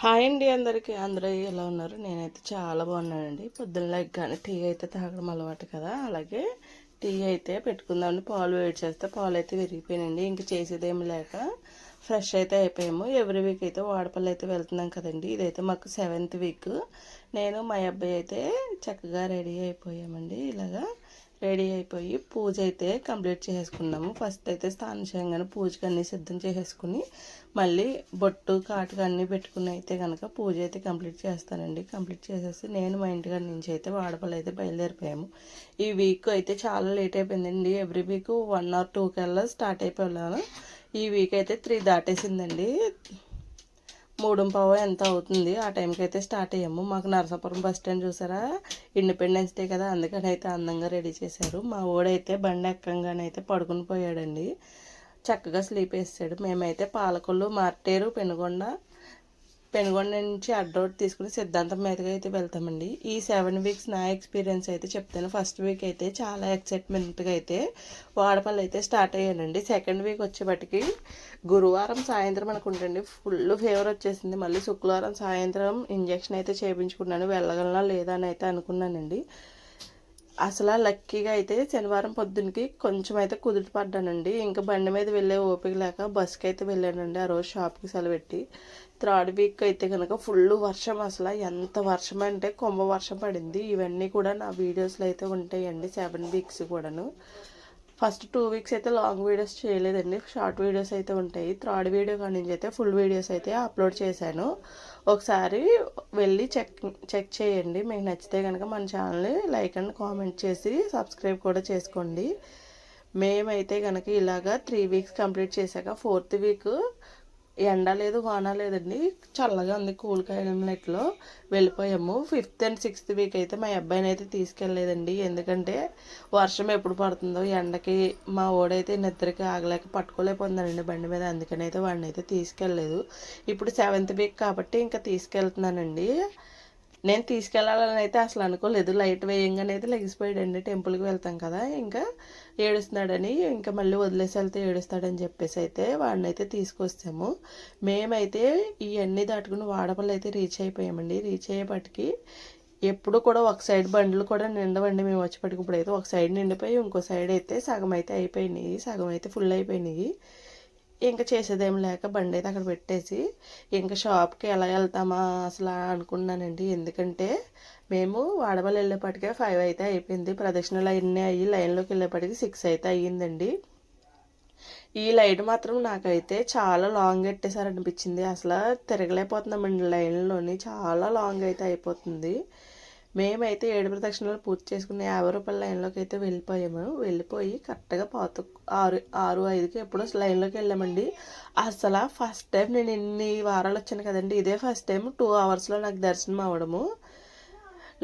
Hi అండి అందరికీ. అందరూ ఎలా ఉన్నారు? నేనైతే చాలా బాగున్నానండి. పొద్దున్న లెగ్గానే టీ అయితే తాగడం అలవాటు కదా, అలాగే టీ అయితే పెట్టుకుందామని పాలు వేడి చేస్తే పాలు అయితే విరిగిపోయినండి. ఇంక చేసేదేమి లేక ఫ్రెష్ అయితే అయిపోయాము. ఎవ్రీ వీక్ అయితే వాడపల్లి అయితే వెళ్తున్నాం కదండి. ఇదైతే మాకు 7th వీక్. నేను మా అబ్బాయి అయితే చక్కగా రెడీ అయిపోయామండి. ఇలాగా రెడీ అయిపోయి పూజ అయితే కంప్లీట్ చేసుకున్నాము. ఫస్ట్ అయితే స్నానం చేయగానే పూజకి అన్నీ సిద్ధం చేసేసుకుని మళ్ళీ బొట్టు కాటుక అన్నీ పెట్టుకుని అయితే కనుక పూజ అయితే కంప్లీట్ చేస్తానండి. కంప్లీట్ చేసేసి నేను మా ఇంటికాడ నుంచి అయితే వాడపల్లి అయితే బయలుదేరిపోయాము. ఈ వీక్ అయితే చాలా లేట్ అయిపోయిందండి. ఎవ్రీ వీక్ 1 or 2 కల్లా స్టార్ట్ అయిపోయాను. ఈ వీక్ అయితే 3 దాటేసిందండి. 3:15 ఎంత అవుతుంది. ఆ టైంకి అయితే స్టార్ట్ అయ్యాము. మాకు నరసాపురం బస్ స్టాండ్ చూసారా, ఇండిపెండెన్స్ డే కదా, అందుకని అయితే అందంగా రెడీ చేశారు. మా ఓడైతే బండి ఎక్కంగానైతే పడుకుని పోయాడండి. చక్కగా స్లీప్ వేసాడు. మేమైతే పాలకొల్లు, మార్టేరు, పెనుగొండ నుంచి అడ్రోడ్ తీసుకుని సిద్ధాంతం మీదుగా అయితే వెళ్తామండి. ఈ 7 వీక్స్ నా ఎక్స్పీరియన్స్ అయితే చెప్తాను. ఫస్ట్ వీక్ అయితే చాలా ఎక్సైట్మెంట్గా అయితే వాడపల్లి అయితే స్టార్ట్ అయ్యానండి. సెకండ్ వీక్ వచ్చేపటికి గురువారం సాయంత్రం అనుకుంటండి ఫుల్ ఫీవర్ వచ్చేసింది. మళ్ళీ శుక్రవారం సాయంత్రం ఇంజక్షన్ అయితే చేయించుకున్నాను. వెళ్ళగలనా లేదా అని అయితే అనుకున్నానండి. అసలు లక్కీగా అయితే శనివారం పొద్దున్నకి కొంచెం అయితే కుదుట పడ్డానండి. ఇంకా బండి మీద వెళ్ళే ఓపిక లేక బస్కి అయితే వెళ్ళానండి. ఆ రోజు షాప్కి సెలవెట్టి. థర్డ్ వీక్ అయితే కనుక ఫుల్ వర్షం, అసలు ఎంత వర్షం అంటే కొంబ వర్షం పడింది. ఇవన్నీ కూడా నా వీడియోస్లో అయితే ఉంటాయండి. 7 వీక్స్ కూడాను. ఫస్ట్ 2 వీక్స్ అయితే లాంగ్ వీడియోస్ చేయలేదండి, షార్ట్ వీడియోస్ అయితే ఉంటాయి. థర్డ్ వీడియో కాడి నుంచి అయితే ఫుల్ వీడియోస్ అయితే అప్లోడ్ చేశాను. ఒకసారి వెళ్ళి చెక్ చేయండి. మీకు నచ్చితే కనుక మన ఛానల్ని లైక్ అండ్ కామెంట్ చేసి సబ్స్క్రైబ్ కూడా చేసుకోండి. మేమైతే కనుక ఇలాగా 3 వీక్స్ కంప్లీట్ చేశాక 4th వీక్ ఎండ లేదు, వాన లేదండి, చల్లగా ఉంది, కూల్ క్లైమేట్లో వెళ్ళిపోయాము. 5th and 6th వీక్ అయితే మా అబ్బాయిని అయితే తీసుకెళ్ళలేదండి. ఎందుకంటే వర్షం ఎప్పుడు పడుతుందో ఎండకి మా ఓడైతే నిద్రకి ఆగలేక పట్టుకోలేకపోతున్నానండి బండి మీద. అందుకని అయితే వాడిని అయితే తీసుకెళ్ళలేదు. ఇప్పుడు 7th వీక్ కాబట్టి ఇంకా తీసుకెళ్తున్నానండి. నేను తీసుకెళ్ళాలని అయితే అసలు అనుకోలేదు. లైట్ వేయంగానే అయితే లెగిసిపోయాడండి. టెంపుల్కి వెళ్తాం కదా, ఇంకా ఏడుస్తున్నాడని, ఇంకా మళ్ళీ వదిలేసి వెళ్తే ఏడుస్తాడని చెప్పేసి అయితే వాడిని అయితే తీసుకొస్తాము. మేమైతే ఇవన్నీ దాటుకుని వాడపల్లి అయితే రీచ్ అయిపోయామండి. రీచ్ అయ్యేపటికి ఎప్పుడు కూడా ఒక సైడ్ బండ్లు కూడా నిండవండి. మేము వచ్చేపటికి ఇప్పుడైతే ఒక సైడ్ నిండిపోయి ఇంకో సైడ్ అయితే సగం అయితే అయిపోయినాయి, సగం అయితే ఫుల్ అయిపోయినాయి. ఇంకా చేసేదేం లేక బండి అయితే అక్కడ పెట్టేసి ఇంకా షాప్కి ఎలా వెళ్తామా అసలు అనుకున్నానండి. ఎందుకంటే మేము వాడపల్లి వెళ్ళేపటికే 5 అయితే అయిపోయింది. ప్రదక్షిణలు అన్నీ అయ్యి లైన్లోకి వెళ్ళేపటికి 6 అయితే అయ్యిందండి. ఈ లైట్ మాత్రం నాకైతే చాలా లాంగ్ ఎట్టేసారనిపించింది. అసలు తిరగలేకపోతున్నామండి లైన్లోని, చాలా లాంగ్ అయితే అయిపోతుంది. మేమైతే 7 ప్రదక్షిణలు పూర్తి చేసుకుని 50 రూపాయల లైన్లోకి అయితే వెళ్ళిపోయాము. వెళ్ళిపోయి కరెక్ట్గా 6:05కి ఎప్పుడో లైన్లోకి వెళ్ళామండి. అసలు ఫస్ట్ టైం నేను ఇన్ని వారాలు వచ్చాను కదండి, ఇదే ఫస్ట్ టైం 2 అవర్స్లో నాకు దర్శనం అవ్వడము.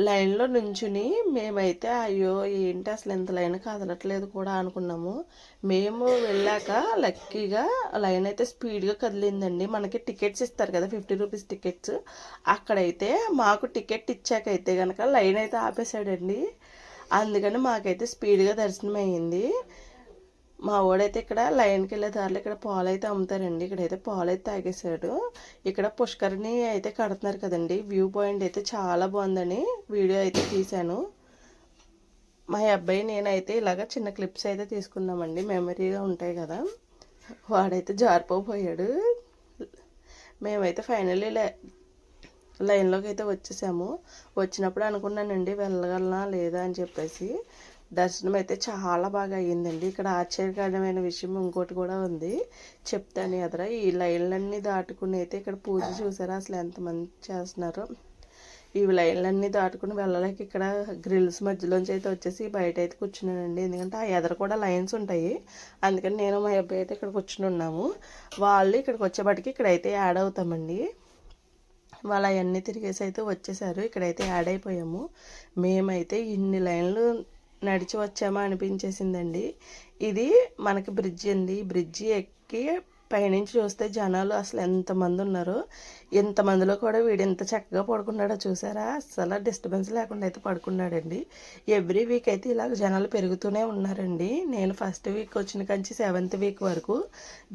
లైన్లో నుంచుని మేమైతే అయ్యో ఏంటి అసలు ఎంత లైన్ కదలట్లేదు కూడా అనుకున్నాము. మేము వెళ్ళాక లక్కీగా లైన్ అయితే స్పీడ్గా కదిలిందండి. మనకి టికెట్స్ ఇస్తారు కదా, 50 రూపీస్ టికెట్స్. అక్కడైతే మాకు టికెట్ ఇచ్చాకైతే కనుక లైన్ అయితే ఆపేశాడండి. అందుకని మాకైతే స్పీడ్గా దర్శనం అయ్యింది. మా వాడైతే ఇక్కడ లైన్కి వెళ్ళే దారిలో ఇక్కడ పాలు అయితే అమ్ముతారండి. ఇక్కడైతే పాలు అయితే తాగేశాడు. ఇక్కడ పుష్కరిణి అయితే కడుతున్నారు కదండి. వ్యూ పాయింట్ అయితే చాలా బాగుందని వీడియో అయితే తీశాను. మా అబ్బాయి నేనైతే ఇలాగ చిన్న క్లిప్స్ అయితే తీసుకున్నామండి, మెమరీగా ఉంటాయి కదా. వాడైతే జారిపోయాడు. మేమైతే ఫైనల్లీ లైన్లోకి అయితే వచ్చేసాము. వచ్చినప్పుడు అనుకున్నానండి వెళ్ళగలనా లేదా అని చెప్పేసి. దర్శనం అయితే చాలా బాగా అయ్యిందండి. ఇక్కడ ఆశ్చర్యకరమైన విషయం ఇంకోటి కూడా ఉంది, చెప్తాను ఎదురా. ఈ లైన్లన్నీ దాటుకుని అయితే ఇక్కడ పూజ చూసారా అసలు ఎంతమంది చేస్తున్నారు. ఈ లైన్లన్నీ దాటుకుని వెళ్ళలేక ఇక్కడ గ్రిల్స్ మధ్యలోంచి అయితే వచ్చేసి బయట అయితే కూర్చున్నానండి. ఎందుకంటే ఆ ఎదురు కూడా లైన్స్ ఉంటాయి. అందుకని నేను మా అబ్బాయి అయితే ఇక్కడ కూర్చుని ఉన్నాము. వాళ్ళు ఇక్కడికి వచ్చేపటికి ఇక్కడైతే యాడ్ అవుతామండి. వాళ్ళు అవన్నీ తిరిగేసి అయితే వచ్చేసారు. ఇక్కడైతే యాడ్ అయిపోయాము. మేమైతే ఇన్ని లైన్లు నడిచి వచ్చామా అనిపించేసిందండి. ఇది మనకి బ్రిడ్జి అండి. బ్రిడ్జి ఎక్కి పైనుంచి చూస్తే జనాలు అసలు ఎంతమంది ఉన్నారో, ఎంతమందిలో కూడా వీడు ఎంత చక్కగా పడుకున్నాడో చూసారా. అసలు డిస్టర్బెన్స్ లేకుండా అయితే పడుకున్నాడండి. ఎవ్రీ వీక్ అయితే ఇలాగ జనాలు పెరుగుతూనే ఉన్నారండి. నేను ఫస్ట్ వీక్ వచ్చిన కంచి 7th వీక్ వరకు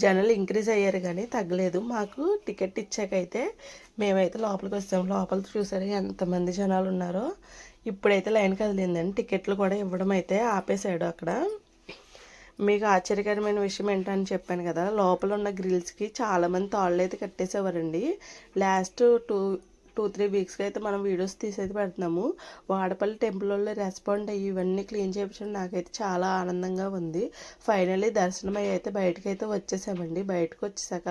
జనాలు ఇంక్రీజ్ అయ్యారు కానీ తగ్గలేదు. మాకు టికెట్ ఇచ్చాకైతే మేమైతే లోపలికి వచ్చాము. లోపల చూసారా ఎంతమంది జనాలు ఉన్నారో. ఇప్పుడైతే లైన్ కదిలిందండి. టికెట్లు కూడా ఇవ్వడం అయితే ఆపేశాడు అక్కడ. మీకు ఆశ్చర్యకరమైన విషయం ఏంటని చెప్పాను కదా, లోపల ఉన్న గ్రిల్స్కి చాలామంది తాళ్ళు అయితే కట్టేసేవారండి. లాస్ట్ 2-3 వీక్స్కి అయితే మనం వీడియోస్ తీసేది పెడుతున్నాము. వాడపల్లి టెంపుల్ వాళ్ళు రెస్పాండ్ అయ్యి ఇవన్నీ క్లీన్ చేయించడం నాకైతే చాలా ఆనందంగా ఉంది. ఫైనల్లీ దర్శనం అయ్యి అయితే బయటకు అయితే వచ్చేసామండి. బయటకు వచ్చేసాక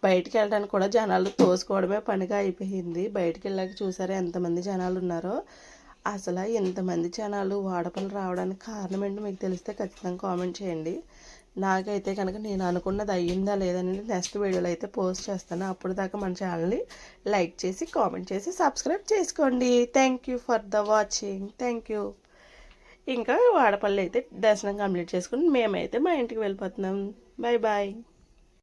బయటికి వెళ్ళడానికి కూడా జనాలు తోసుకోవడమే పనిగా అయిపోయింది. బయటికి వెళ్ళాక చూసారా ఎంతమంది జనాలు ఉన్నారో. అసలు ఎంతమంది జనాలు వాడపల్లి రావడానికి కారణం ఏంటో మీకు తెలిస్తే ఖచ్చితంగా కామెంట్ చేయండి. నాకైతే కనుక నేను అనుకున్నది అయ్యిందా లేదని నెక్స్ట్ వీడియోలో అయితే పోస్ట్ చేస్తాను. అప్పుడు దాకా మన ఛానల్ని లైక్ చేసి కామెంట్ చేసి సబ్స్క్రైబ్ చేసుకోండి. Thank you for the watching. Thank you. ఇంకా వాడపల్లి అయితే దర్శనం కంప్లీట్ చేసుకుని మేమైతే మా ఇంటికి వెళ్ళిపోతున్నాం. Bye bye.